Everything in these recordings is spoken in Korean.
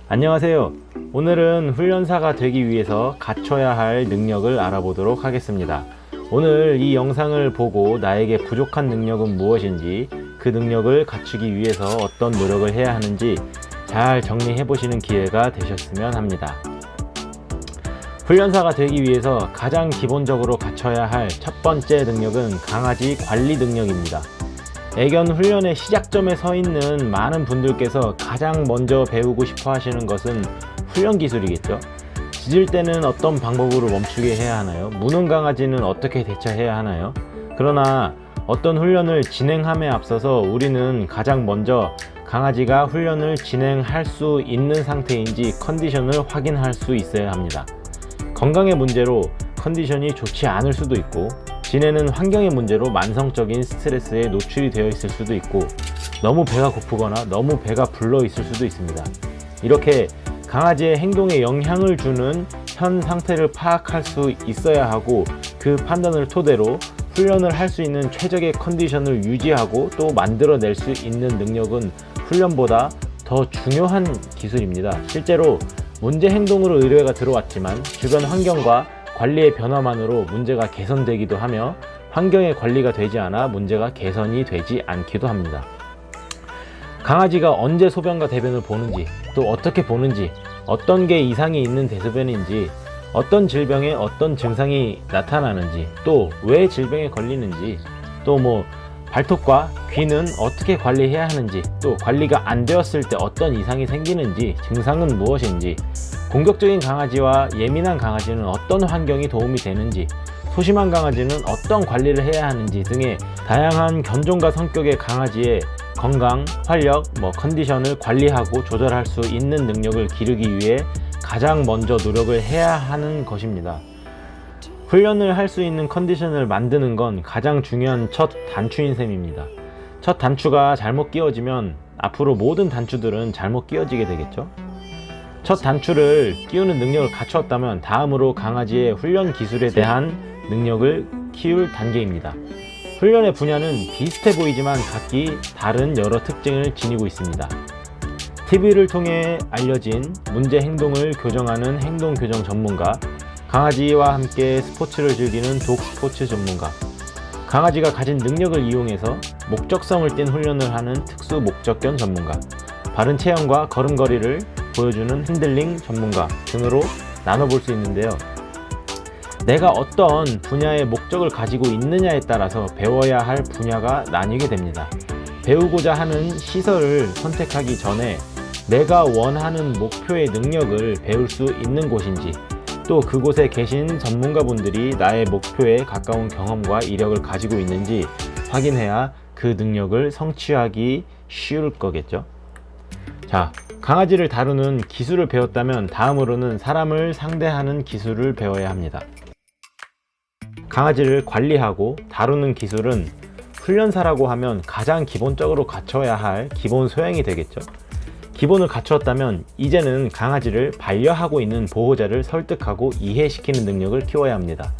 안녕하세요. 오늘은 훈련사가 되기 위해서 갖춰야 할 능력을 알아보도록 하겠습니다. 오늘 이 영상을 보고 나에게 부족한 능력은 무엇인지, 그 능력을 갖추기 위해서 어떤 노력을 해야 하는지 잘 정리해 보시는 기회가 되셨으면 합니다. 훈련사가 되기 위해서 가장 기본적으로 갖춰야 할 첫 번째 능력은 강아지 관리 능력입니다. 애견 훈련의 시작점에 서 있는 많은 분들께서 가장 먼저 배우고 싶어 하시는 것은 훈련 기술이겠죠. 짖을 때는 어떤 방법으로 멈추게 해야 하나요? 무는 강아지는 어떻게 대처해야 하나요? 그러나 어떤 훈련을 진행함에 앞서서 우리는 가장 먼저 강아지가 훈련을 진행할 수 있는 상태인지 컨디션을 확인할 수 있어야 합니다. 건강의 문제로 컨디션이 좋지 않을 수도 있고, 지내는 환경의 문제로 만성적인 스트레스에 노출이 되어 있을 수도 있고, 너무 배가 고프거나 너무 배가 불러 있을 수도 있습니다. 이렇게 강아지의 행동에 영향을 주는 현 상태를 파악할 수 있어야 하고, 그 판단을 토대로 훈련을 할 수 있는 최적의 컨디션을 유지하고 또 만들어낼 수 있는 능력은 훈련보다 더 중요한 기술입니다. 실제로 문제 행동으로 의뢰가 들어왔지만 주변 환경과 관리의 변화만으로 문제가 개선되기도 하며, 환경의 관리가 되지 않아 문제가 개선이 되지 않기도 합니다. 강아지가 언제 소변과 대변을 보는지, 또 어떻게 보는지, 어떤 게 이상이 있는 대소변인지, 어떤 질병에 어떤 증상이 나타나는지, 또 왜 질병에 걸리는지, 또 발톱과 귀는 어떻게 관리해야 하는지, 또 관리가 안 되었을 때 어떤 이상이 생기는지, 증상은 무엇인지, 공격적인 강아지와 예민한 강아지는 어떤 환경이 도움이 되는지, 소심한 강아지는 어떤 관리를 해야 하는지 등의 다양한 견종과 성격의 강아지의 건강, 활력, 컨디션을 관리하고 조절할 수 있는 능력을 기르기 위해 가장 먼저 노력을 해야 하는 것입니다. 훈련을 할 수 있는 컨디션을 만드는 건 가장 중요한 첫 단추인 셈입니다. 첫 단추가 잘못 끼워지면 앞으로 모든 단추들은 잘못 끼워지게 되겠죠. 첫 단추를 끼우는 능력을 갖추었다면 다음으로 강아지의 훈련 기술에 대한 능력을 키울 단계입니다. 훈련의 분야는 비슷해 보이지만 각기 다른 여러 특징을 지니고 있습니다. TV를 통해 알려진 문제 행동을 교정하는 행동 교정 전문가, 강아지와 함께 스포츠를 즐기는 독 스포츠 전문가, 강아지가 가진 능력을 이용해서 목적성을 띤 훈련을 하는 특수 목적견 전문가, 바른 체형과 걸음걸이를 보여주는 핸들링 전문가 등으로 나눠볼 수 있는데요. 내가 어떤 분야의 목적을 가지고 있느냐에 따라서 배워야 할 분야가 나뉘게 됩니다. 배우고자 하는 시설을 선택하기 전에 내가 원하는 목표의 능력을 배울 수 있는 곳인지, 또 그곳에 계신 전문가분들이 나의 목표에 가까운 경험과 이력을 가지고 있는지 확인해야 그 능력을 성취하기 쉬울 거겠죠. 자, 강아지를 다루는 기술을 배웠다면 다음으로는 사람을 상대하는 기술을 배워야 합니다. 강아지를 관리하고 다루는 기술은 훈련사라고 하면 가장 기본적으로 갖춰야 할 기본 소양이 되겠죠. 기본을 갖추었다면 이제는 강아지를 반려하고 있는 보호자를 설득하고 이해시키는 능력을 키워야 합니다.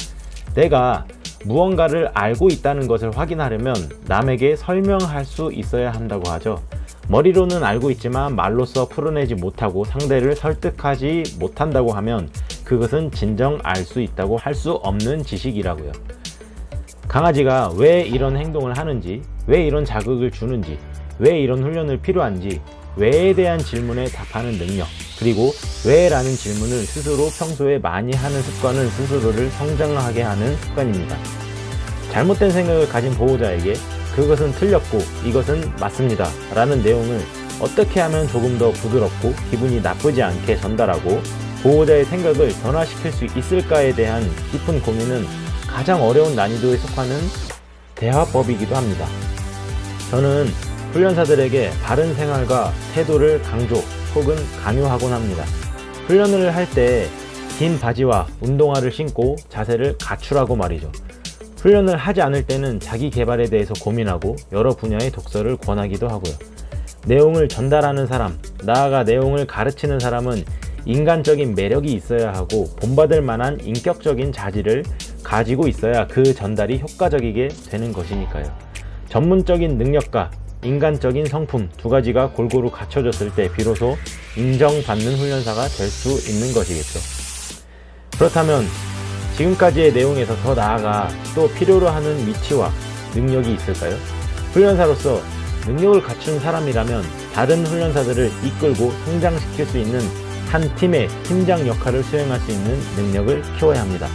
내가 무언가를 알고 있다는 것을 확인하려면 남에게 설명할 수 있어야 한다고 하죠. 머리로는 알고 있지만 말로써 풀어내지 못하고 상대를 설득하지 못한다고 하면 그것은 진정 알 수 있다고 할 수 없는 지식이라고요. 강아지가 왜 이런 행동을 하는지, 왜 이런 자극을 주는지, 왜 이런 훈련을 필요한지, 왜에 대한 질문에 답하는 능력, 그리고 왜라는 질문을 스스로 평소에 많이 하는 습관은 스스로를 성장하게 하는 습관입니다. 잘못된 생각을 가진 보호자에게 그것은 틀렸고 이것은 맞습니다 라는 내용을 어떻게 하면 조금 더 부드럽고 기분이 나쁘지 않게 전달하고 보호자의 생각을 변화시킬 수 있을까에 대한 깊은 고민은 가장 어려운 난이도에 속하는 대화법이기도 합니다. 저는 훈련사들에게 바른 생활과 태도를 강조 혹은 강요하곤 합니다. 훈련을 할 때 긴 바지와 운동화를 신고 자세를 갖추라고 말이죠. 훈련을 하지 않을 때는 자기 개발에 대해서 고민하고 여러 분야의 독서를 권하기도 하고요. 내용을 전달하는 사람, 나아가 내용을 가르치는 사람은 인간적인 매력이 있어야 하고 본받을 만한 인격적인 자질을 가지고 있어야 그 전달이 효과적이게 되는 것이니까요. 전문적인 능력과 인간적인 성품 두 가지가 골고루 갖춰졌을 때 비로소 인정받는 훈련사가 될 수 있는 것이겠죠. 그렇다면 지금까지의 내용에서 더 나아가 또 필요로 하는 위치와 능력이 있을까요? 훈련사로서 능력을 갖춘 사람이라면 다른 훈련사들을 이끌고 성장시킬 수 있는 한 팀의 팀장 역할을 수행할 수 있는 능력을 키워야 합니다.